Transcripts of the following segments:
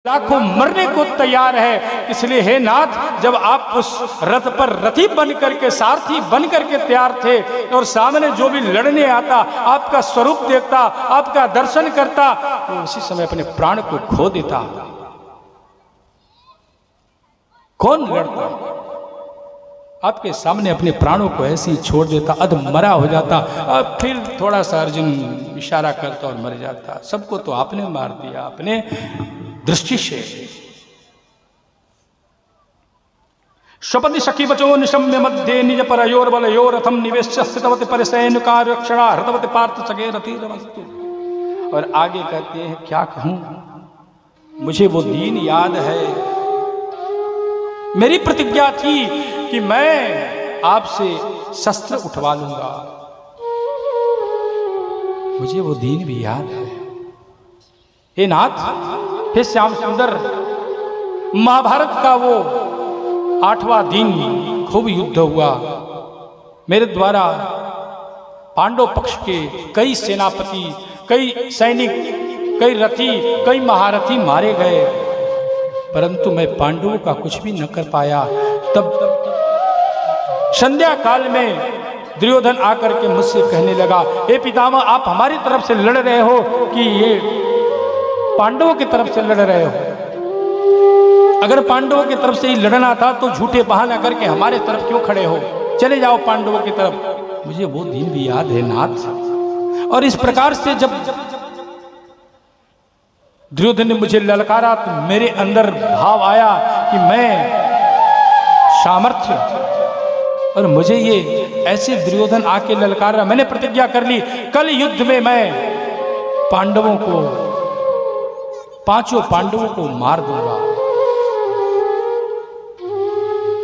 लाखों मरने को तैयार है। इसलिए हे नाथ, जब आप उस रथ पर रथी बन करके, सारथी बन करके तैयार थे और सामने जो भी लड़ने आता, आपका स्वरूप देखता, आपका दर्शन करता, तो उसी समय अपने प्राण को खो देता। कौन लड़ता? आपके सामने अपने प्राणों को ऐसे ही छोड़ देता, अधमरा हो जाता। अब फिर थोड़ा सा अर्जुन इशारा करता और मर जाता। सबको तो आपने मार दिया अपने दृष्टि से। स्वपति सखी बचो निशम्य मध्य निज परयोर बलयोर रथम निवेश्य स्थितवति परिसैन्यकार रक्षणा हृतवति पार्थ सखे रतिरमस्तु। और आगे कहते हैं, क्या कहूं, मुझे वो दिन याद है, मेरी प्रतिज्ञा थी कि मैं आपसे शस्त्र उठवा लूंगा। मुझे वो दिन भी याद है। हे नाथ, हे श्याम सुंदर, महाभारत का वो 8वां दिन खूब युद्ध हुआ। मेरे द्वारा पांडव पक्ष के कई सेनापति, कई सैनिक, कई रथी, कई महारथी मारे गए, परंतु मैं पांडवों का कुछ भी न कर पाया। तब संध्या काल में दुर्योधन आकर के मुझसे कहने लगा, हे पितामह, आप हमारी तरफ से लड़ रहे हो कि ये पांडवों की तरफ से लड़ रहे हो? अगर पांडवों की तरफ से ही लड़ना था तो झूठे बहाना करके हमारे तरफ क्यों खड़े हो? चले जाओ पांडवों की तरफ। मुझे वो दिन भी याद है नाथ। और इस प्रकार से जब दुर्योधन ने मुझे ललकारा तो मेरे अंदर भाव आया कि मैं सामर्थ्य, और मुझे ये ऐसे दुर्योधन आके ललकारा। मैंने प्रतिज्ञा कर ली, कल युद्ध में मैं पांडवों को, 5 पांडवों को मार दूंगा।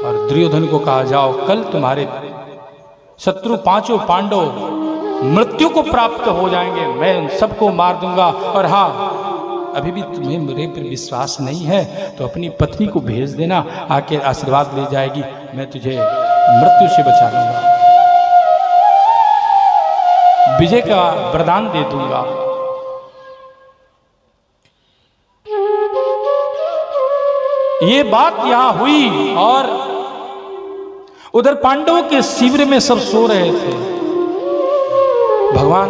और दुर्योधन को कहा, जाओ, कल तुम्हारे शत्रु 5 पांडव मृत्यु को प्राप्त हो जाएंगे, मैं उन सबको मार दूंगा। और हाँ, अभी भी तुम्हें मेरे पर विश्वास नहीं है तो अपनी पत्नी को भेज देना, आके आशीर्वाद ले जाएगी, मैं तुझे मृत्यु से बचा लूंगा, विजय का वरदान दे दूंगा। ये बात यहां हुई और उधर पांडवों के शिविर में सब सो रहे थे। भगवान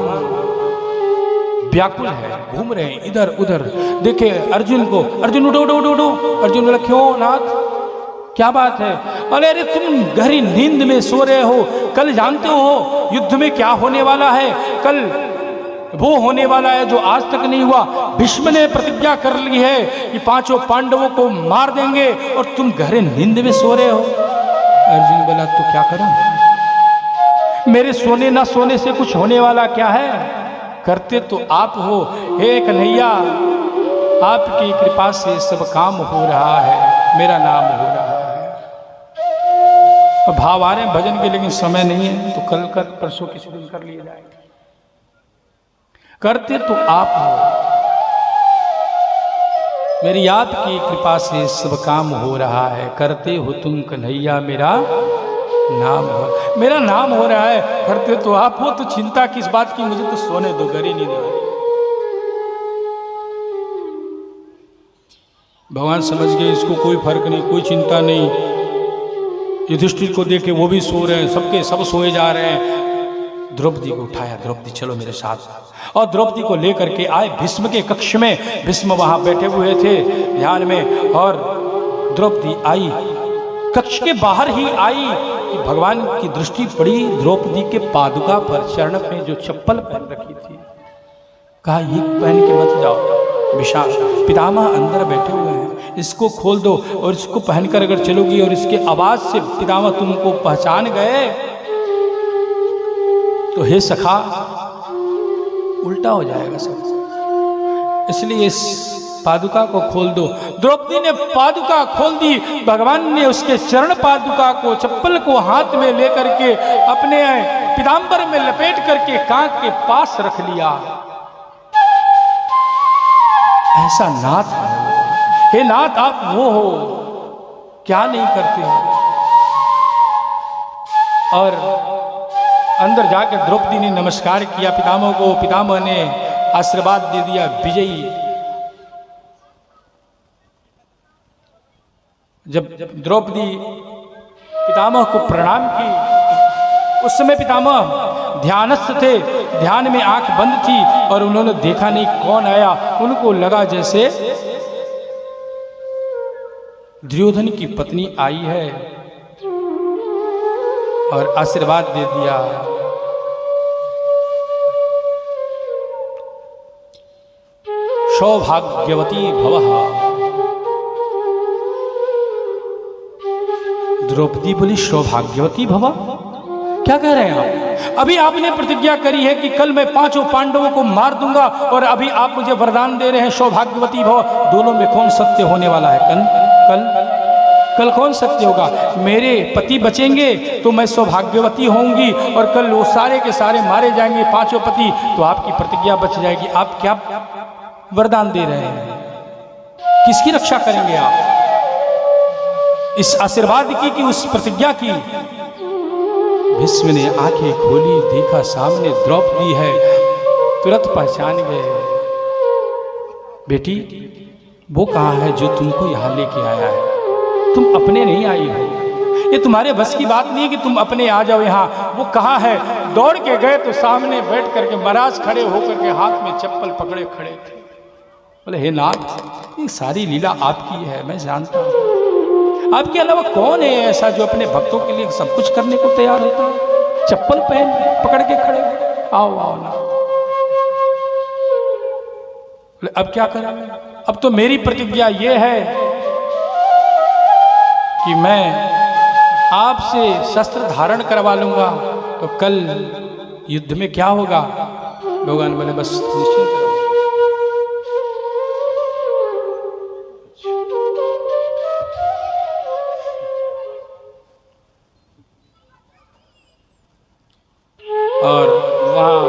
व्याकुल है, घूम रहे हैं इधर उधर। देखे अर्जुन को, अर्जुन उठो उठो उठो। अर्जुन बोला, क्यों नाथ, क्या बात है? अरे तुम गहरी नींद में सो रहे हो। कल जानते हो युद्ध में क्या होने वाला है? कल वो होने वाला है जो आज तक नहीं हुआ। भीष्म ने प्रतिज्ञा कर ली है कि 5 पांडवों को मार देंगे और तुम गहरे नींद में सो रहे हो। अर्जुन बोला, तो क्या करूं? मेरे सोने ना सोने से कुछ होने वाला क्या है? करते तो आप हो। हे कन्हैया, आपकी कृपा से सब काम हो रहा है, मेरा नाम हो रहा है। अब भाव आ रहे हैं भजन के, लेकिन समय नहीं है, तो कल कर परसों किसी दिन कर लिए जाएंगे। करते तो आप हो, मेरी आपकी कृपा से सब काम हो रहा है। करते हो तुम कन्हैया, मेरा नाम हो रहा है। करते तो आप हो, तो चिंता किस बात की? मुझे तो सोने दो, गरी नहीं दो। भगवान समझ गए इसको कोई फर्क नहीं, कोई चिंता नहीं। युधिष्ठिर को देखे वो भी सो रहे हैं, सबके सब सोए जा रहे हैं। द्रौपदी को उठाया, द्रौपदी चलो मेरे साथ। और द्रौपदी को लेकर के आए भीष्म के कक्ष में। भीष्म वहां बैठे हुए थे ध्यान में, और द्रौपदी आई, कक्ष के बाहर ही आई कि भगवान की दृष्टि पड़ी द्रौपदी के पादुका पर, चरण पे जो चप्पल पहन रखी थी। कहा, ये पहन के मत जाओ, विशाल पितामह अंदर बैठे हुए हैं, इसको खोल दो और इसको पहनकर अगर चलोगी और इसके आवाज से पितामह तुमको पहचान गए तो हे सखा, उल्टा हो जाएगा सब। इसलिए इस पादुका को खोल दो। द्रौपदी ने पादुका खोल दी। भगवान ने उसके चरण पादुका को, चप्पल को हाथ में लेकर के अपने पीतांबर में लपेट करके कांख के पास रख लिया। ऐसा नाथ है। हे नाथ, आप वो हो, क्या नहीं करते हो? और अंदर जाकर द्रौपदी ने नमस्कार किया पितामह को। पितामह ने आशीर्वाद दे दिया, विजयी जब द्रौपदी पितामह को प्रणाम की, उस समय पितामह ध्यानस्थ थे, ध्यान में आंख बंद थी और उन्होंने देखा नहीं कौन आया। उनको लगा जैसे दुर्योधन की पत्नी आई है और आशीर्वाद दे दिया। सौभाग्यवती भवः। द्रौपदी बोली सौभाग्यवती भव, क्या कह रहे हैं आप? अभी आपने प्रतिज्ञा करी है कि कल मैं 5 पांडवों को मार दूंगा और अभी आप मुझे वरदान दे रहे हैं सौभाग्यवती भव। दोनों में कौन सत्य होने वाला है? कल कौन सत्य होगा? मेरे पति बचेंगे तो मैं सौभाग्यवती होंगी और कल वो सारे के सारे मारे जाएंगे 5 पति, तो आपकी प्रतिज्ञा बच जाएगी। आप क्या वरदान दे रहे हैं? किसकी रक्षा करेंगे आप? इस आशीर्वाद की कि उस प्रतिज्ञा की? भीष्म ने आंखें खोली, देखा सामने द्रौपदी है, तुरंत पहचान गए। बेटी, वो कहाँ है जो तुमको यहाँ लेके आया है? तुम अपने नहीं आई हो, ये तुम्हारे बस की बात नहीं है कि तुम अपने आ जाओ यहाँ। वो कहाँ है? दौड़ के गए तो सामने बैठ करके महाराज खड़े होकर के हाथ में चप्पल पकड़े खड़े थे। बोले हे नाथ, ये सारी लीला आपकी है, मैं जानता हूँ। आपके अलावा कौन है ऐसा जो अपने भक्तों के लिए सब कुछ करने को तैयार होता है? चप्पल पहन पकड़ के खड़े, आओ आओ ना। अब क्या करें? अब तो मेरी प्रतिज्ञा ये है कि मैं आपसे शस्त्र धारण करवा लूंगा, तो कल युद्ध में क्या होगा? भगवान बोले बस निश्चिंत रहो। और वहाँ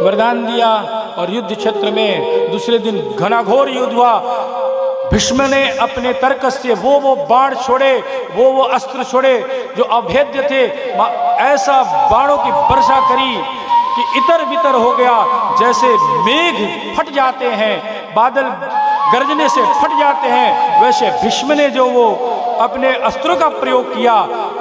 वरदान दिया और युद्ध क्षेत्र में दूसरे दिन घनाघोर युद्ध हुआ। भीष्म ने अपने तर्क से वो बाण छोड़े, वो अस्त्र छोड़े जो अभेद्य थे। ऐसा बाणों की वर्षा करी कि इतर बितर हो गया, जैसे मेघ फट जाते हैं, बादल गरजने से फट जाते हैं, वैसे भीष्म ने जो वो अपने अस्त्रों का प्रयोग किया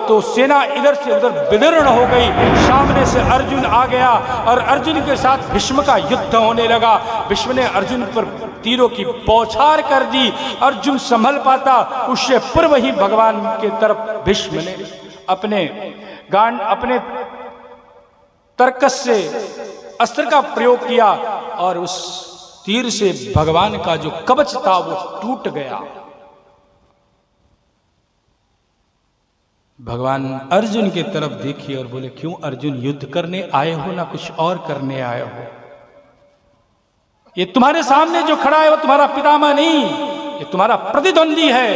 तो सेना इधर से उधर विदीर्ण हो गई। सामने से अर्जुन आ गया और अर्जुन के साथ भीष्म का युद्ध होने लगा। भीष्म ने अर्जुन पर तीरों की बौछार कर दी। अर्जुन संभल पाता, उससे पूर्व ही भगवान के तरफ भीष्म ने अपने तर्कस से अस्त्र का प्रयोग किया और उस तीर से भगवान का जो कवच था वो टूट गया। भगवान अर्जुन की तरफ देखिए और बोले, क्यों अर्जुन, युद्ध करने आए हो ना कुछ और करने आए हो? ये तुम्हारे सामने जो खड़ा है वो तुम्हारा पितामह नहीं, ये तुम्हारा प्रतिद्वंदी है।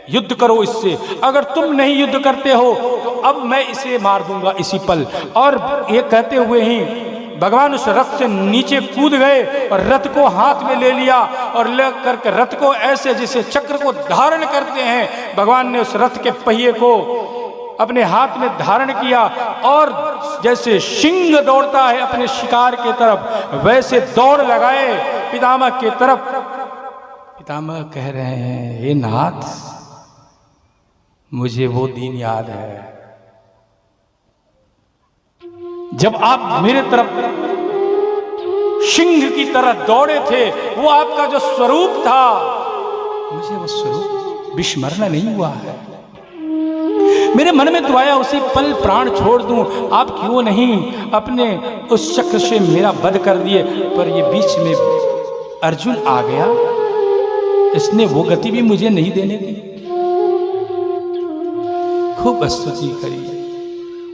युद्ध करो इससे। अगर तुम नहीं युद्ध करते हो तो अब मैं इसे मार दूंगा इसी पल। और ये कहते हुए ही भगवान उस रथ से नीचे कूद गए और रथ को हाथ में ले लिया और ले करके रथ को ऐसे जैसे चक्र को धारण करते हैं, भगवान ने उस रथ के पहिए को अपने हाथ में धारण किया और जैसे सिंह दौड़ता है अपने शिकार के तरफ, वैसे दौड़ लगाए पितामह के तरफ। पितामह कह रहे हैं, हे नाथ, मुझे वो दिन याद है जब आप मेरे तरफ सिंह की तरह दौड़े थे। वो आपका जो स्वरूप था, मुझे वो स्वरूप विस्मरण नहीं हुआ है। मेरे मन में तो आया उसी पल प्राण छोड़ दूं। आप क्यों नहीं अपने उस चक्र से मेरा वध कर दिए, पर ये बीच में अर्जुन आ गया, इसने वो गति भी मुझे नहीं देने दी। खूब स्तुति करी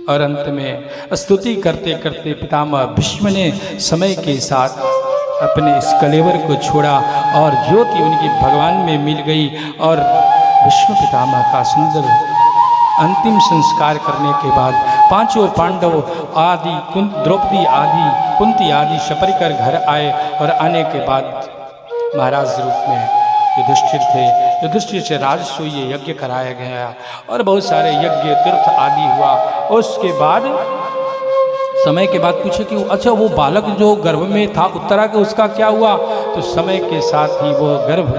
और अंत में स्तुति करते करते पितामह भीष्म ने समय के साथ अपने इस कलेवर को छोड़ा और ज्योति उनकी भगवान में मिल गई और भीष्म पितामह का सुंदर अंतिम संस्कार करने के बाद 5 पांडव आदि द्रौपदी आदि कुंती आदि सपरिकर घर आए और आने के बाद महाराज रूप में युधिष्ठिर थे। युधिष्ठिर से राजसूय यज्ञ कराया गया और बहुत सारे यज्ञ तीर्थ आदि हुआ। उसके बाद समय के बाद पूछे कि अच्छा वो बालक जो गर्भ में था उत्तरा के उसका क्या हुआ? तो समय के साथ ही वो गर्भ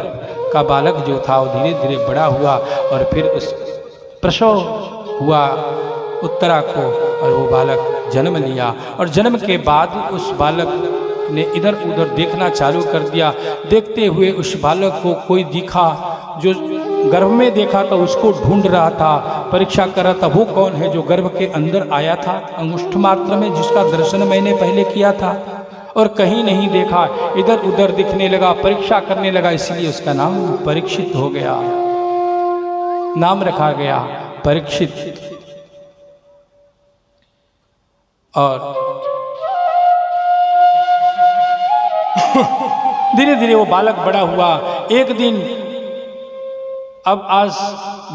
का बालक जो था वो धीरे धीरे बड़ा हुआ और फिर उस प्रसव हुआ उत्तरा को और वो बालक जन्म लिया। और जन्म के बाद उस बालक ने इधर उधर देखना चालू कर दिया। देखते हुए उस बालक को कोई दिखा, जो गर्भ में देखा तो उसको ढूंढ रहा था, परीक्षा कर रहा था वो कौन है जो गर्भ के अंदर आया था अंगुष्ठ मात्र में, जिसका दर्शन मैंने पहले किया था, और कहीं नहीं देखा। इधर उधर दिखने लगा, परीक्षा करने लगा, इसलिए उसका नाम परीक्षित हो गया, नाम रखा गया परीक्षित। और धीरे धीरे वो बालक बड़ा हुआ। एक दिन, अब आज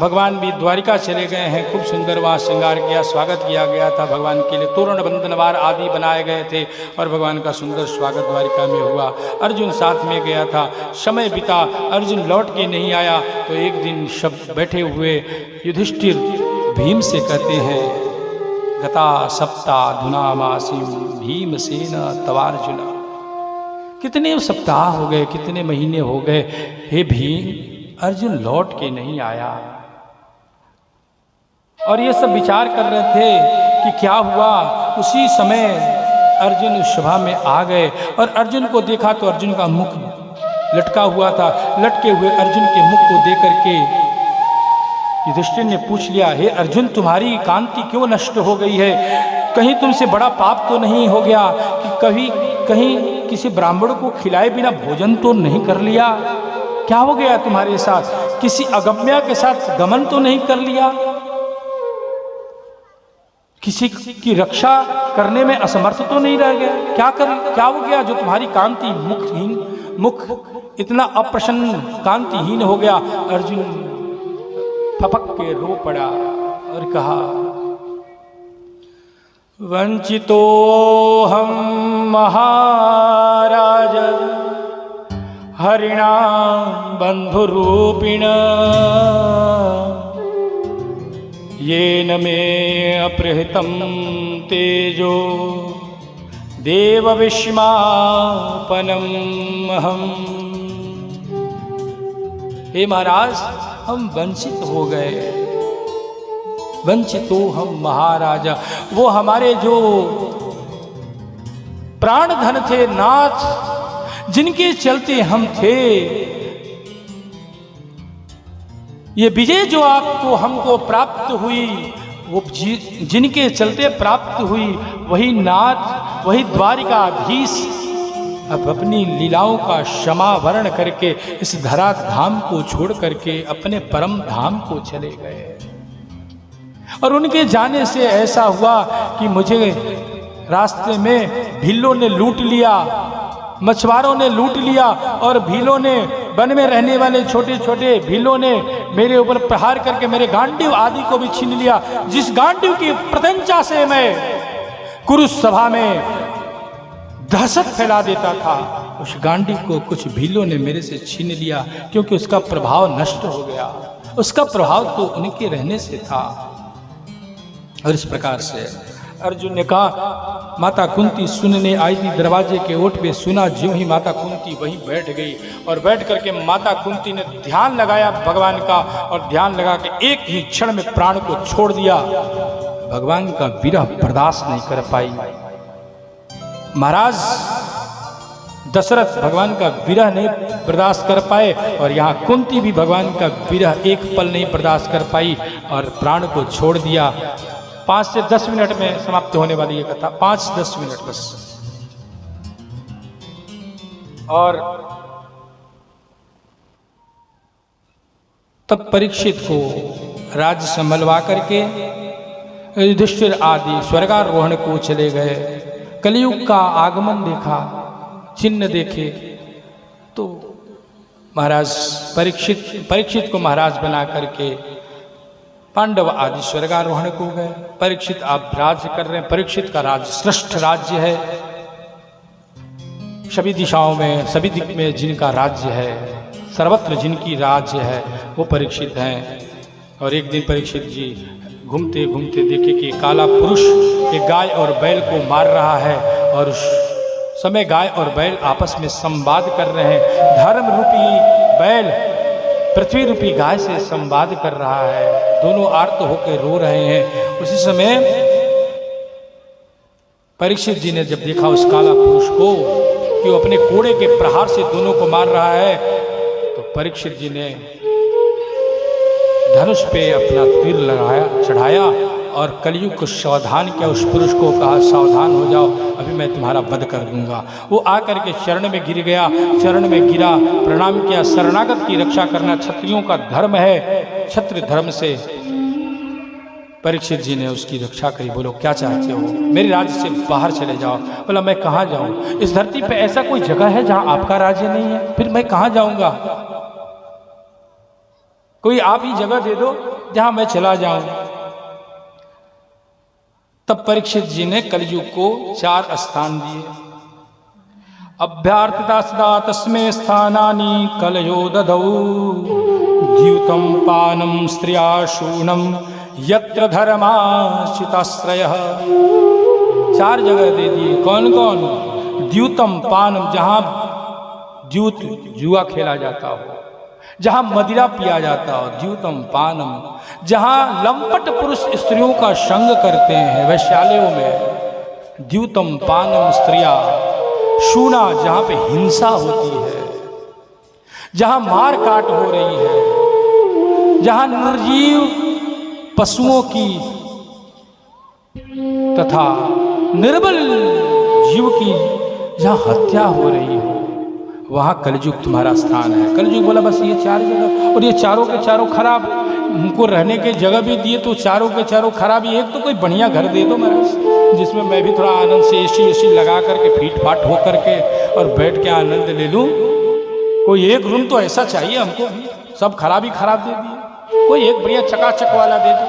भगवान भी द्वारिका चले गए हैं, खूब सुंदर वहाँ श्रृंगार किया, स्वागत किया गया था भगवान के लिए, तोरण बंधनवार आदि बनाए गए थे और भगवान का सुंदर स्वागत द्वारिका में हुआ। अर्जुन साथ में गया था। समय बीता, अर्जुन लौट के नहीं आया तो एक दिन सब बैठे हुए युधिष्ठिर भीम से कहते हैं, गता सप्ताह धुनामासीम भीमसेन तवार्जुन। कितने सप्ताह हो गए, कितने महीने हो गए, हे भीम, अर्जुन लौट के नहीं आया। और ये सब विचार कर रहे थे कि क्या हुआ। उसी समय अर्जुन उस सभा में आ गए और अर्जुन को देखा तो अर्जुन का मुख लटका हुआ था। लटके हुए अर्जुन के मुख को देख करके युधिष्ठिर ने पूछ लिया, हे अर्जुन, तुम्हारी कांति क्यों नष्ट हो गई है? कहीं तुमसे बड़ा पाप तो नहीं हो गया कि कहीं किसी ब्राह्मण को खिलाए बिना भोजन तो नहीं कर लिया? क्या हो गया तुम्हारे साथ? किसी अगम्या के साथ गमन तो नहीं कर लिया? किसी की रक्षा करने में असमर्थ तो नहीं रह गया? क्या हो गया जो तुम्हारी कांति मुख इतना अप्रसन्न कांतिहीन हो गया? अर्जुन फपक के रो पड़ा और कहा, वंचितो हम महाराज हरिणा बंधुरूपिण येन मे अपहृतं तेजो देव विस्मापनम हम। हे महाराज, हम वंचित हो गए। वंचितो हम महाराजा, वो हमारे जो प्राण धन थे, नाथ, जिनके चलते हम थे, ये विजय जो आपको हमको प्राप्त हुई, वो जिनके चलते प्राप्त हुई, वही नाथ, वही द्वारिकाधीश अब अपनी लीलाओं का क्षमावरण करके इस धरा धाम को छोड़ करके अपने परम धाम को चले गए। और उनके जाने से ऐसा हुआ कि मुझे रास्ते में भीलों ने लूट लिया, मछुआरों ने लूट लिया, और भीलों ने, वन में रहने वाले छोटे छोटे भीलों ने मेरे ऊपर प्रहार करके मेरे गांडीव आदि को भी छीन लिया। जिस गांडीव की प्रत्यंचा से मैं कुरुश सभा में दहशत फैला देता था, उस गांडीव को कुछ भीलों ने मेरे से छीन लिया, क्योंकि उसका प्रभाव नष्ट हो गया। उसका प्रभाव तो उनके रहने से था। और इस प्रकार से अर्जुन ने कहा, माता कुंती सुनने आई थी, दरवाजे के ओट पे सुना, ज्यों ही माता कुंती वहीं बैठ गई। और बैठ करके माता कुंती ने ध्यान लगाया भगवान का, और ध्यान लगा के एक ही क्षण में प्राण को छोड़ दिया। भगवान का विरह बर्दाश्त नहीं कर पाई। महाराज दशरथ भगवान का विरह नहीं बर्दाश्त कर पाए, और यहाँ कुंती भी भगवान का विरह एक पल नहीं बर्दाश्त कर पाई और प्राण को छोड़ दिया। 5 से 10 मिनट में समाप्त होने वाली ये कथा, 5-10 मिनट बस। और तब परीक्षित को राज्य संभलवा करके युधिष्ठिर आदि स्वर्गारोहण को चले गए। कलयुग का आगमन देखा, चिन्ह देखे, तो महाराज परीक्षित को महाराज बना करके पांडव आदि स्वर्गारोहण को गए। परीक्षित आप राज्य कर रहे हैं। परीक्षित का राज्य श्रेष्ठ राज्य है। सभी दिशाओं में, सभी दिक में जिनका राज्य है, सर्वत्र जिनकी राज्य है, वो परीक्षित हैं। और एक दिन परीक्षित जी घूमते घूमते देखे कि काला पुरुष एक गाय और बैल को मार रहा है और उस समय गाय और बैल आपस में संवाद कर रहे हैं। धर्म रूपी बैल पृथ्वी रूपी गाय से संवाद कर रहा है, दोनों आर्त होकर रो रहे हैं। उसी समय परीक्षित जी ने जब देखा उस काला पुरुष को कि वो अपने कोड़े के प्रहार से दोनों को मार रहा है, तो परीक्षित जी ने धनुष पे अपना तीर लगाया, चढ़ाया और कलयुग को सावधान किया। उस पुरुष को कहा सावधान हो जाओ, अभी मैं तुम्हारा वध कर दूंगा। वो आकर के चरण में गिर गया, चरण में गिरा, प्रणाम किया। शरणागत की रक्षा करना क्षत्रियों का धर्म है। क्षत्रिय धर्म से परीक्षित जी ने उसकी रक्षा करी। बोलो क्या चाहते हो? मेरे राज्य से बाहर चले जाओ। बोला मैं कहाँ जाऊँ? इस धरती पे ऐसा कोई जगह है जहाँ आपका राज्य नहीं है? फिर मैं कहाँ जाऊँगा? कोई आप ही जगह दे दो जहाँ मैं चला जाऊँ। तब परीक्षित जी ने कलयुग को 4 स्थान दिए। अभ्यार्थिता सदा तस्मे स्थानानि कलयो ददौ द्यूतं पानं स्त्रिया शूनं यत्र धर्माश्रिताश्रयः। 4 जगह दे दिए। कौन कौन? द्यूतम पानम, जहां द्यूत जुआ खेला जाता हो, जहां मदिरा पिया जाता हो, द्यूतम पानम, जहां लंपट पुरुष स्त्रियों का संग करते हैं वैश्यालयों में, द्यूतम पानम स्त्रिया शूना, जहां पे हिंसा होती है, जहां मार काट हो रही है, जहां निर्जीव पशुओं की तथा निर्बल जीव की जहां हत्या हो रही हो, वहां कलयुग तुम्हारा स्थान है। कलयुग बोला बस ये 4 जगह, और ये चारों के चारों खराब। उनको रहने के जगह भी दिए तो चारों के चारों खराब। एक तो कोई बढ़िया घर दे दो महाराज, जिसमें मैं भी थोड़ा आनंद से एसी लगा करके फीट फाट हो करके और बैठ के आनंद ले लूं। कोई एक रूम तो ऐसा चाहिए हमको, सब खराब ही खराब दे दिए। कोई एक बढ़िया चकाचक वाला दे दो,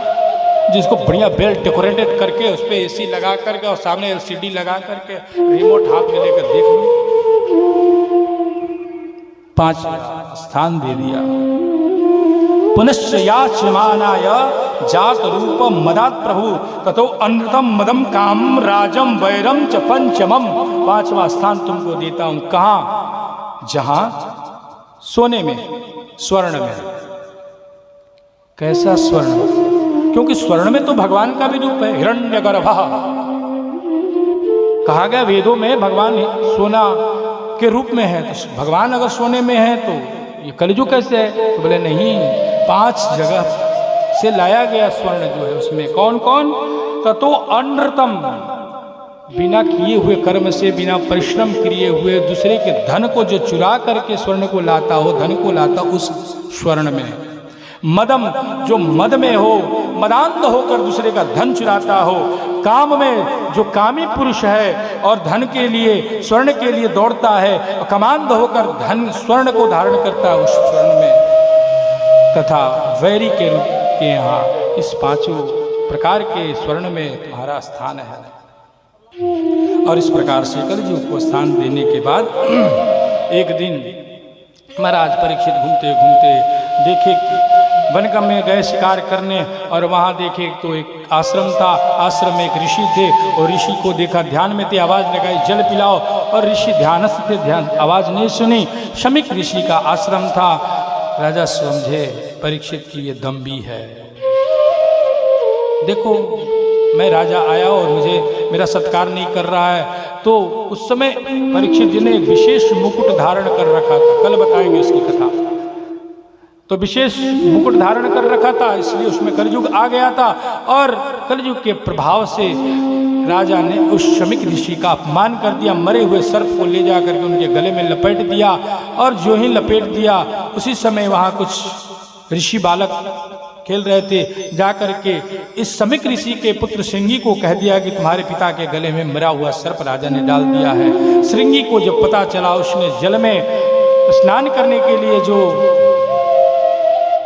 जिसको बढ़िया वेल डेकोरेटेड करके उस पर एसी लगा करके और सामने LCD लगा करके रिमोट हाथ में लेकर देख लो। 5 स्थान दे दिया। पुनश्च याचमानाय जात रूप मदात प्रभु ततो अनृतम मदम काम राजम वैरम च पंचमम। 5वां स्थान तुमको देता हूं। कहां? जहां सोने में, स्वर्ण में। कैसा स्वर्ण? क्योंकि स्वर्ण में तो भगवान का भी रूप है, हिरण्यगर्भः। कहा गया वेदों में भगवान सोना के रूप में है। तो भगवान अगर सोने में है तो ये कलयुग कैसे है? तो बोले नहीं, 5 जगह से लाया गया स्वर्ण जो है उसमें। कौन कौन? ततो अनृतम, बिना किए हुए कर्म से, बिना परिश्रम किए हुए दूसरे के धन को जो चुरा करके स्वर्ण को लाता हो, धन को लाता उस स्वर्ण में। मदम, जो मद में हो, मदांध होकर दूसरे का धन चुराता हो। काम में, जो कामी पुरुष है और धन के लिए, स्वर्ण के लिए दौड़ता है और कामांध होकर धन स्वर्ण को धारण करता है उस स्वर्ण में। तथा वैरी के रूप के यहाँ इस 5 प्रकार के स्वर्ण में तुम्हारा स्थान है। और इस प्रकार से कलयुग को स्थान देने के बाद एक दिन महाराज परीक्षित घूमते घूमते देखे वनगम में गए शिकार करने, और वहाँ देखे तो एक आश्रम था। आश्रम में एक ऋषि थे और ऋषि को देखा, ध्यान में थे, आवाज़ लगाई जल पिलाओ, और ऋषि ध्यानस्थ थे, ध्यान आवाज़ नहीं सुनी। शमिक ऋषि का आश्रम था। राजा समझे परीक्षित की ये दम्भी है। देखो मैं राजा आया और मुझे मेरा सत्कार नहीं कर रहा है। तो उस समय परीक्षित जी ने एक विशेष मुकुट धारण कर रखा था, कल बताएंगे उसकी कथा। तो विशेष मुकुट धारण कर रखा था, इसलिए उसमें कलयुग आ गया था। और कलयुग के प्रभाव से राजा ने उस शमिक ऋषि का अपमान कर दिया। मरे हुए सर्प को ले जा करके उनके गले में लपेट दिया, और जो ही लपेट दिया उसी समय वहाँ कुछ ऋषि बालक खेल रहे थे, जाकर के इस शमिक ऋषि के पुत्र श्रृंगी को कह दिया कि तुम्हारे पिता के गले में मरा हुआ सर्प राजा ने डाल दिया है। श्रृंगी को जब पता चला, उसने जल में स्नान करने के लिए जो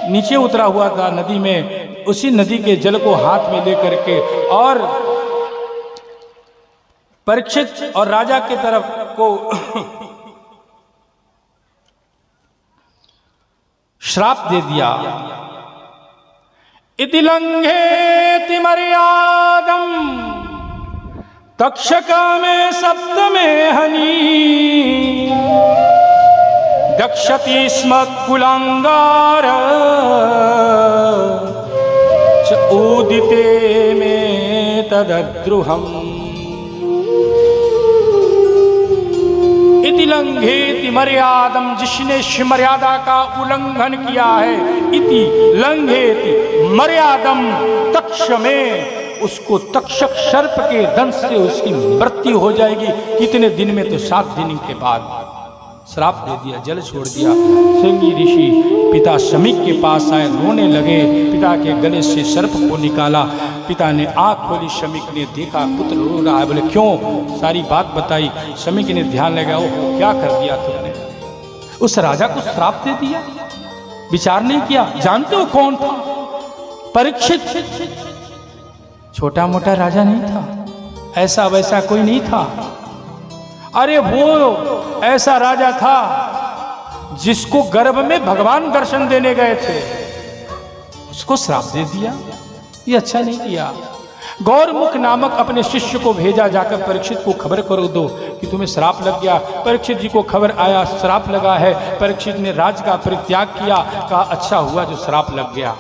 नीचे उतरा हुआ था नदी में, उसी नदी के जल को हाथ में लेकर के और परीक्षित और राजा के तरफ को श्राप दे दिया। इति लंघेत लंघेति मर्यादम तक्षका में सप्तमे हनी दक्षति स्म कुलांगार च उदिते में तदद्रुहम इति लंघेति मर्यादम, जिसने मर्यादा का उल्लंघन किया है, इति लंघेति मर्यादम तक्ष में, उसको तक्षक सर्प के दंश से उसकी मृत्यु हो जाएगी। कितने दिन में? तो 7 दिन के बाद। श्राप दे दिया, जल छोड़ दिया। श्रृंगी ऋषि पिता शमीक के पास आए, रोने लगे। पिता के गले से सर्प को निकाला। पिता ने आंख खोली, शमीक ने देखा पुत्र रो रहा है। बोले क्यों? सारी बात बताई। शमीक ने ध्यान लगाया, ओहो क्या कर दिया तुमने? उस राजा को श्राप दे दिया, विचार नहीं किया। जानते हो कौन था? परीक्षित। छोटा मोटा राजा नहीं था, ऐसा वैसा कोई नहीं था। अरे वो ऐसा राजा था जिसको गर्भ में भगवान दर्शन देने गए थे, उसको श्राप दे दिया। ये अच्छा नहीं किया। गौरमुख नामक अपने शिष्य को भेजा, जाकर परीक्षित को खबर करो दो कि तुम्हें श्राप लग गया। परीक्षित जी को खबर आया श्राप लगा है। परीक्षित ने राज का परित्याग किया, कहा अच्छा हुआ जो श्राप लग गया।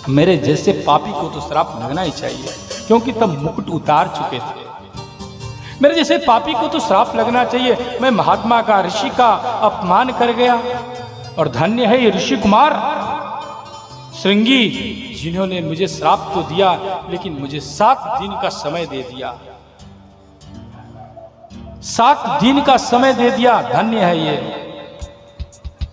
मेरे जैसे पापी को तो श्राप लगना ही चाहिए, क्योंकि तब मुकुट उतार चुके थे। मेरे जैसे पापी को तो श्राप लगना चाहिए। मैं महात्मा का, ऋषि का अपमान कर गया, और धन्य है ये ऋषि कुमार श्रृंगी, जिन्होंने मुझे श्राप तो दिया, लेकिन मुझे 7 दिन का समय दे दिया। 7 दिन का समय दे दिया, धन्य है ये।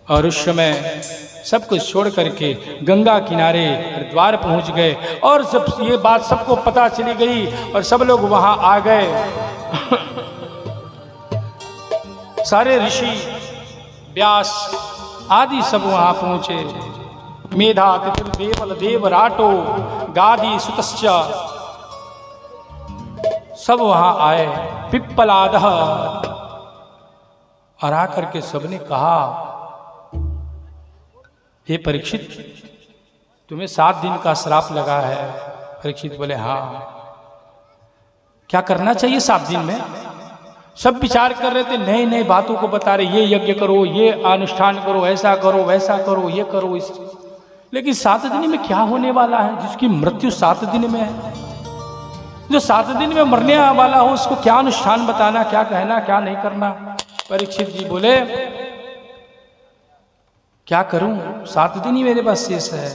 और उस समय सब कुछ छोड़ करके गंगा किनारे हरिद्वार पहुंच गए। और जब ये बात सबको पता चली गई और सब लोग वहां आ गए, सारे ऋषि व्यास आदि सब वहां पहुंचे। मेधा तिथिर्देवल देव राटो गादी सुतश्च, सब वहां आए। पिप्पलाद, और आकर के सबने कहा हे परीक्षित, तुम्हें 7 दिन का श्राप लगा है। परीक्षित बोले हाँ। क्या करना चाहिए 7 दिन में? सब विचार कर रहे थे, नई नई बातों को बता रहे, ये यज्ञ करो, ये अनुष्ठान करो, ऐसा करो, वैसा करो, ये करो इस। लेकिन 7 दिन में क्या होने वाला है? जिसकी मृत्यु 7 दिन में है, जो 7 दिन में मरने वाला हो, उसको क्या अनुष्ठान बताना, क्या कहना, क्या नहीं करना? परीक्षित जी बोले क्या करूं? 7 दिन ही मेरे पास शेष है।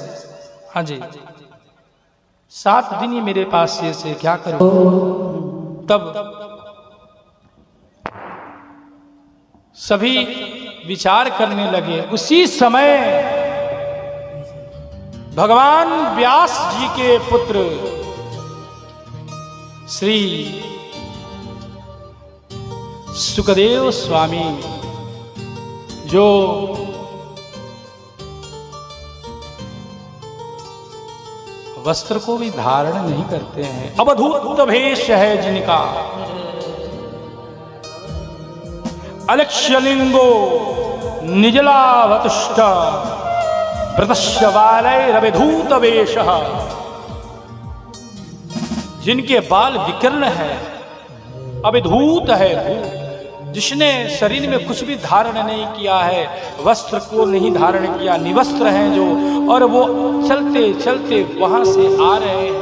हाँ जी, 7 दिन ही मेरे पास शेष है, क्या करूं? तब सभी विचार करने लगे। उसी समय भगवान व्यास जी के पुत्र श्री सुखदेव स्वामी, जो वस्त्र को भी धारण नहीं करते हैं, अवधूत भेष है जिनका, अलक्ष्यलिंगो निजलावतुष्ट व्रतस्य बालैरविधूत वेशः, जिनके बाल विकर्ण है, अविधूत है, जिसने शरीर में कुछ भी धारण नहीं किया है, वस्त्र को नहीं धारण किया, निवस्त्र हैं जो, और वो चलते चलते वहां से आ रहे हैं।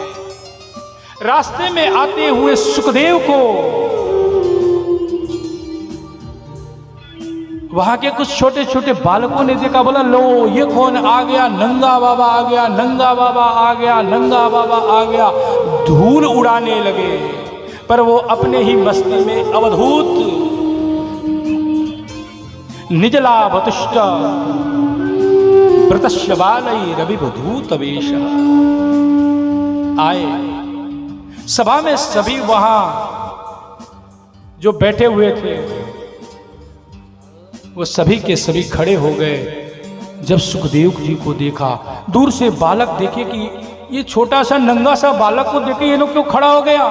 रास्ते में आते हुए सुखदेव को वहां के कुछ छोटे छोटे बालकों ने देखा। बोला लो ये कौन आ गया? नंगा बाबा आ गया, नंगा बाबा आ गया, नंगा बाबा आ गया। धूल उड़ाने लगे, पर वो अपने ही मस्ती में अवधूत निजलावतुष्ट व्रतस्य बालैरविधूत वेशः आए। सभा में सभी वहां जो बैठे हुए थे, वो सभी के सभी खड़े हो गए। जब सुखदेव जी को देखा, दूर से बालक देखे कि ये छोटा सा नंगा सा बालक को देखे ये लोग क्यों खड़ा हो गया?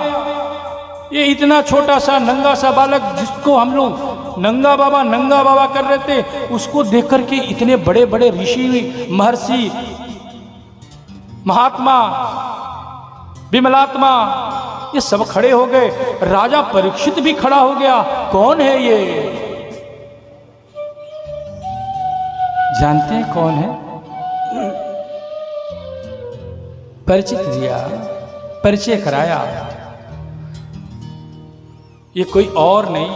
ये इतना छोटा सा नंगा सा बालक जिसको हम लोग नंगा बाबा कर रहे थे, उसको देख करके इतने बड़े बड़े ऋषि, महर्षि, महात्मा विमलात्मा, ये सब खड़े हो गए। राजा परीक्षित भी खड़ा हो गया। कौन है ये? जानते हैं कौन है? परिचित दिया, परिचय कराया। ये कोई और नहीं,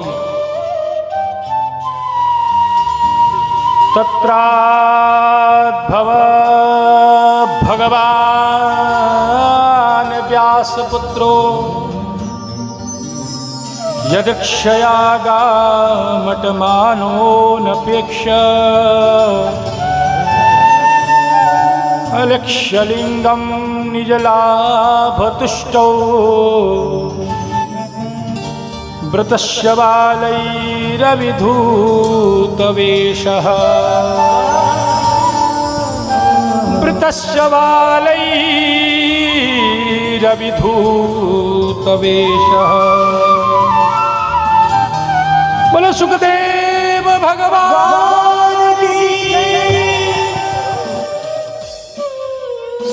तत्राद्भव भगवान व्यासपुत्रो यदक्षयागामटमानो नपेक्ष अलक्ष्यलिंगम निजलाभतुष्टौ वृतस्य बालैरविधूतवेषः वृतस्य बालैरविधूतवेषः। बोलो सुखदेव भगवान की।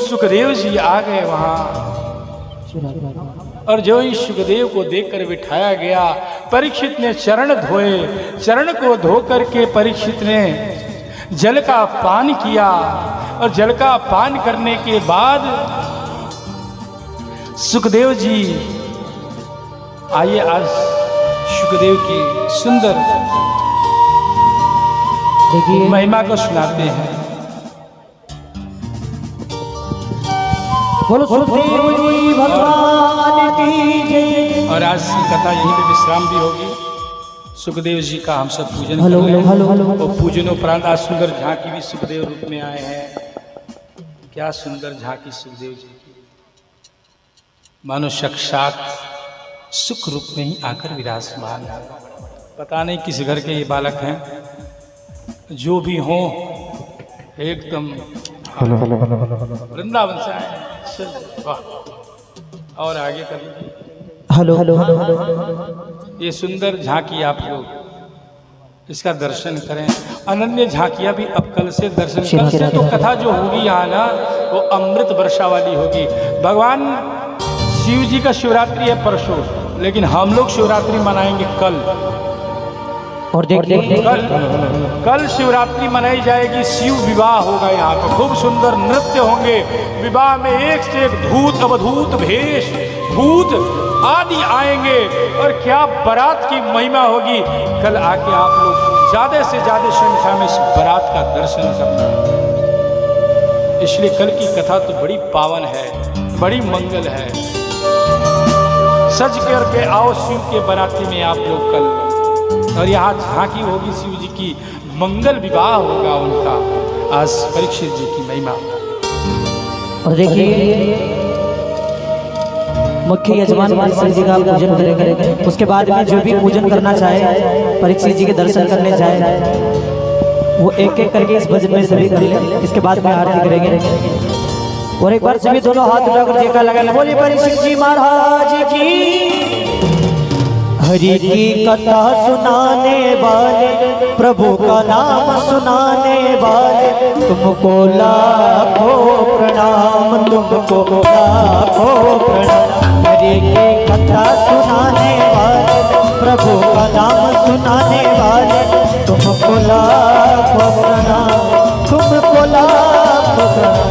सुखदेव जी आ गए वहां, और जो ही सुखदेव को देखकर बिठाया गया, परीक्षित ने चरण धोए। चरण को धो करके परीक्षित ने जल का पान किया, और जल का पान करने के बाद सुखदेव जी, आइए आज सुखदेव की सुंदर महिमा को सुनाते हैं। बोलो सुखदेव जी भगवान की जय। और आज की कथा यहीं पे विश्राम भी होगी। सुखदेव जी का हम सब पूजन हेलो कर रहे हैं। हेलो हेलो और पूजनोपरांत आज सुंदर झांकी भी सुखदेव रूप में आए हैं। क्या सुंदर झांकी सुखदेव जी की, मानो साक्षात सुख रूप में ही आकर विराजमान है। पता नहीं किस घर के ये बालक हैं, जो भी हों एकदम वृंदावन से आए। वाह, और आगे कर लीजिए। Hello hello hello. ये सुंदर झांकी आप लोग इसका दर्शन करें। अनन्य झांकियां भी अब कल से दर्शन कल से तो कथा जो होगी यहाँ ना, वो अमृत वर्षा वाली होगी। भगवान शिव जी का शिवरात्रि है परसों, लेकिन हम लोग शिवरात्रि मनाएंगे कल। और देखिए कल शिवरात्रि मनाई जाएगी। शिव विवाह होगा यहाँ पर, खूब सुंदर नृत्य होंगे। विवाह में एक से एक धूत अवधूत भेष भूत आदि आएंगे, और क्या बारात की महिमा होगी। कल आके आप लोग ज्यादा से ज्यादा संख्या में इस बारात का दर्शन करना। इसलिए कल की कथा तो बड़ी पावन है, बड़ी मंगल है। सज करके आओ शिव के बाराती में आप लोग कल, और यहाँ झांकी होगी शिव जी की, मंगल विवाह होगा उनका। आज परीक्षित जी की महिमा। और देखिए मुख्य यजमान परीक्षित जी का पूजन करेंगे। उसके बाद में जो भी पूजन करना चाहे, परीक्षित जी के दर्शन करने जाए, वो एक एक करके इस भजन में सभी कर लें। इसके बाद में आरती करेंगे। और एक बार सभी दोनों हाथ उठाकर टीका लगा ले। बोलिए परीक्षित जी महाराज की। हरि की कथा सुनाने वाले, प्रभु का नाम सुनाने वाले, तुमको लाखों प्रणाम, तुमको लाखों प्रणाम। हरि की कथा सुनाने वाले, प्रभु का नाम सुनाने वाले, तुमको लाखों प्रणाम, तुमको लाखों प्रणाम,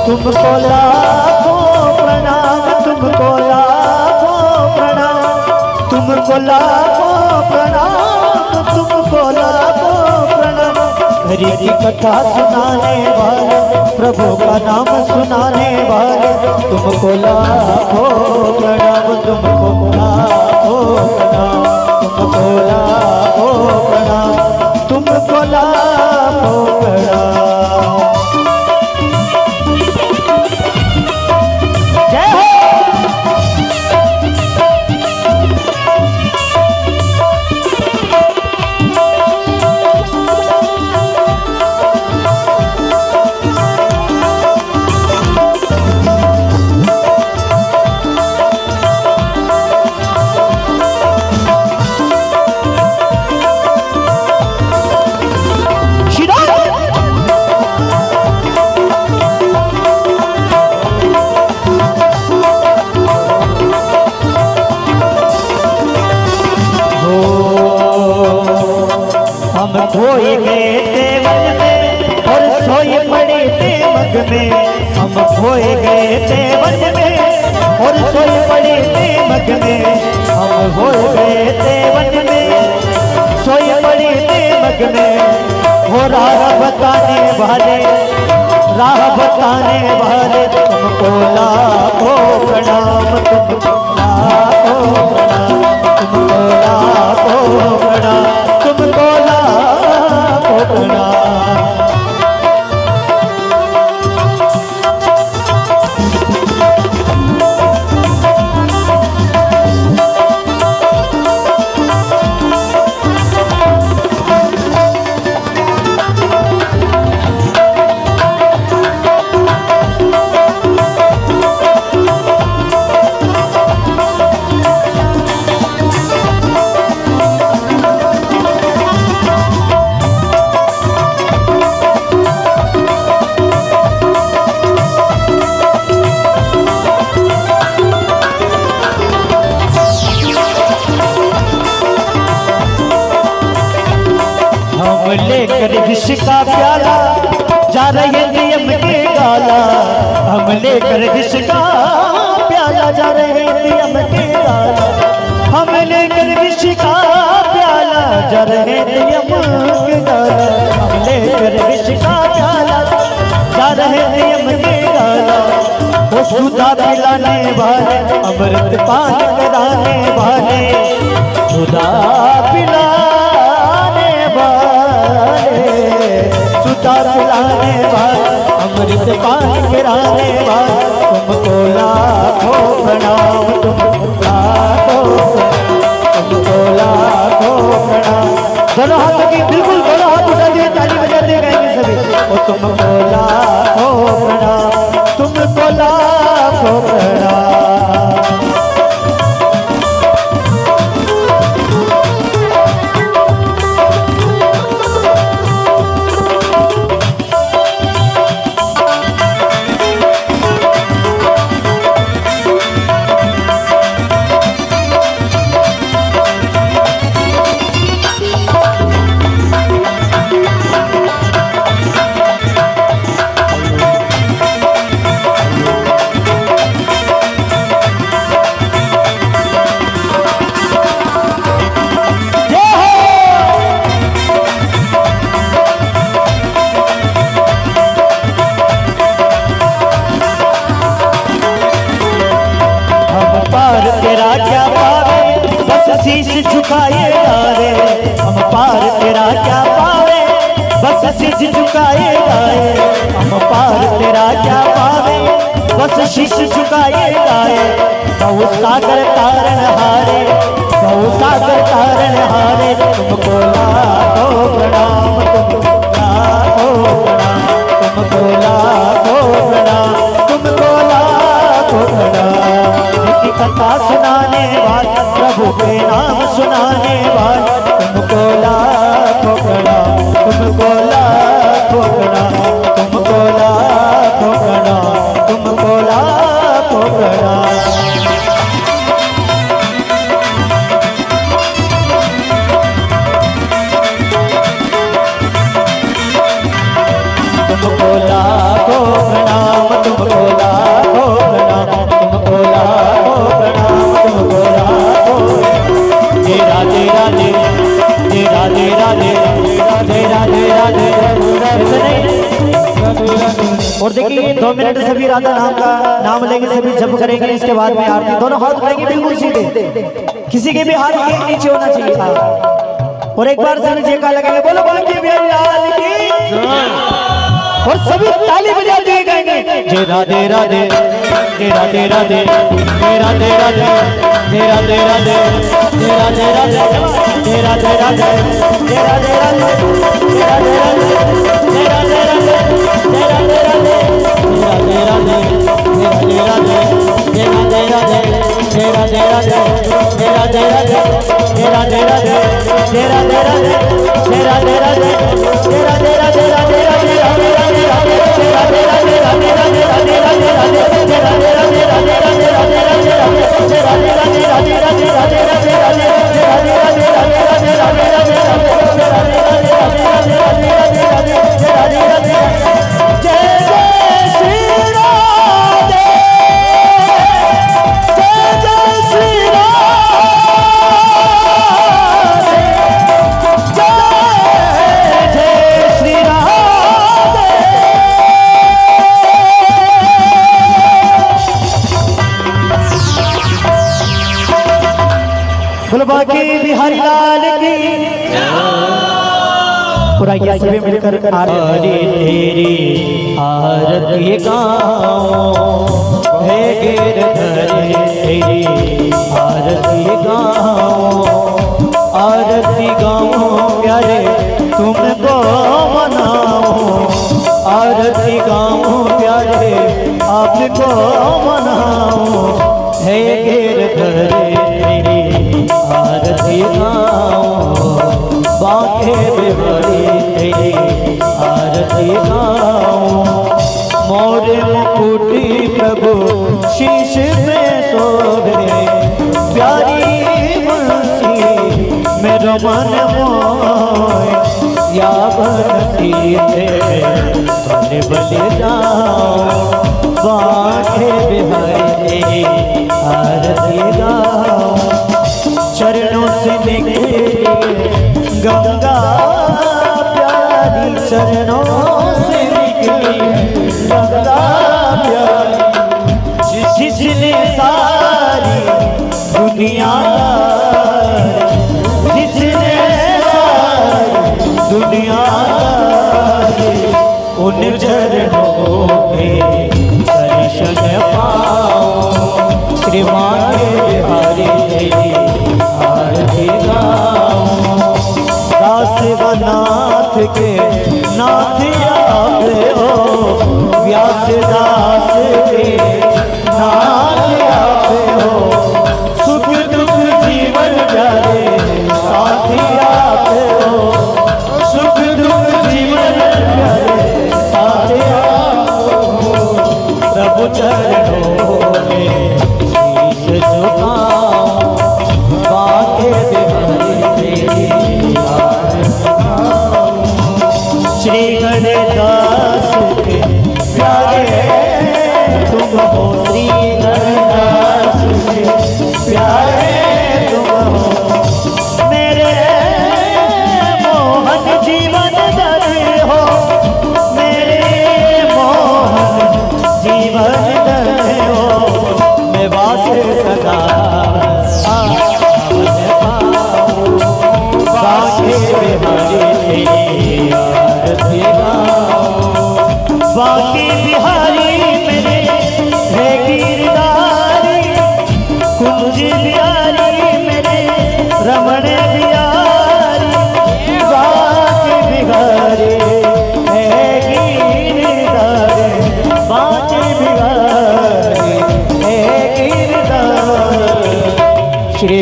तुमको लाखों प्रणाम, तुमको लाखों प्रणाम, तुमको लाखों प्रणाम, तुमको लाखों प्रणाम। हरि की कथा सुनाने वाले, प्रभु का नाम सुनाने वाले, तुमको लाखों प्रणाम, तुमको लाखों प्रणाम, तुमको लाखों प्रणाम, तुमको लाखों प्रणाम। जय हो। हम खोए गए थे वन में और सोए पड़े थे मग में। हम खोए गए थे वन में और सोए पड़े थे मग में। हम खोए गए थे वन में सोए पड़े थे मग में। हो राह बताने वाले, राह बताने वाले तुमको लाखों प्रणाम, तुमको लाखों प्रणाम, तुमको लाखों प्रणाम, तुमको लाखों प्रणाम। लेकर विष का प्याला जा रहे नियम के गाला। हम लेकर विष का प्याला जा रहे नियम के गाला। हम लेकर विष का प्याला जा रहे नियम के गाला। हम लेकर विष का प्याला जा रहे नियम के गाला। वो सुधा पिलाने वाले, अमृत पान कराने वाले, सुधा पिलाने सुधा पिलाने वाले, अमृत पान गिराने वाले तुमको लाखों प्रणाम, तुमको लाखों, तुमको लाखों प्रणाम। दोनों हाथों की बिल्कुल दोनों हाथ उठा दिए, ताली बजाते गाएंगे सभी। और तुमको लाखों प्रणाम, तुमको लाखों प्रणाम। शीश झुकाए गाए हम, पार तेरा क्या पावे बस शीश झुकाए गाए हम। पार तेरा क्या पावे बस शीश झुकाए गाए। गौ सागर तारण हारे, गौ सागर तारण हारे तुमको लाखों प्रणाम, तुमको लाखों प्रणाम, तुमको लाखों प्रणाम, तुमको लाखों प्रणाम। नीति कथा सुनाने वाले, प्रभु के नाम सुनाने वाले तुमको लाखों प्रणाम, तुमको लाखों प्रणाम, तुमको लाखों प्रणाम, तुमको लाखों प्रणाम। तुमको लाखों प्रणाम, तुमको लाखों प्रणाम, तुमको लाखों प्रणाम, तुमको लाखों। जय राधे राधे, जय राधे राधे, जय राधे राधे। और देखिए 2 मिनट सभी राधा नाम का नाम लेंगे, सभी जप करेंगे। इसके बाद में आरती, दोनों हाथ उठाएंगे बिल्कुल सीधे, किसी के भी हाथ के नीचे होना चाहिए। और एक बार सभी जयकार लगाएंगे, बोलो बोलो कि बिहारी लाल की। और सभी ताली बजाते हुए गाएंगे जय राधे राधे, जय राधे राधे, जय राधे राधे, जय राधे राधे, जय राधे राधे, जय राधे राधे, जय राधे राधे, जय राधे राधे, जय राधे राधे, जय राधे राधे, जय राधे राधे, जय राधे राधे, जय राधे राधे, जय राधे राधे, जय राधे राधे, जय राधे राधे, जय राधे राधे, जय राधे राधे, जय राधे राधे, राधे राधे राधे राधे राधे राधे राधे राधे राधे राधे राधे राधे, जय राधे राधे राधे राधे राधे राधे राधे, जय राधे राधे राधे राधे राधे राधे राधे, जय राधे राधे राधे राधे राधे राधे राधे, जय राधे राधे राधे बिहारी लाल की पूरा ये सभी मिलकर आरती तेरी आरती गाओ हे गिरधर तेरी आरती गाओ आरती गाओ प्यारे तुमको मनाओ आरती गाओ प्यारे आपको मनाओ हे गिरधर तेरी आरती गाओ बांके बिहारी तेरी आरती गाओ मोरे मुकुटी प्रभु शीश में शोभे प्यारी बंसी मेरो मन मोय या बंसी तेरे बल बल जाओ बांके बिहारी तेरी आरती गाओ चरणों से निकली गंगा प्यारी चरणों से निकली गंगा प्यारी जिसने सारी दुनिया जिसने सारी दुनिया उन चरणों के दर्शन पाओ कृपा के बिहारी तेरी आरती गाओ दास नाथ के नाथ आप हो व्यास दास के नाथ आप हो सुख दुख जीवन प्यारे साथी आप हो सुख दुख जीवन प्यारे साथी आप हो प्रभु चरणों में शीश झुकाओ बांके बिहारी तेरी श्री गणदास के प्यारे तुम हो श्री गणदास के प्यारे तुम हो मेरे मोहन जीवन दर हो मेरे मोहन जीवन दर हो मैं वास सदा बांके बिहारी तेरी आरती गाओ बांके बिहारी मेरे है गिरधारी कुंज बिहारी मेरे रमण बिहारी बांके बिहारी है गिरधारी बांके बिहारी है गिरधारी श्री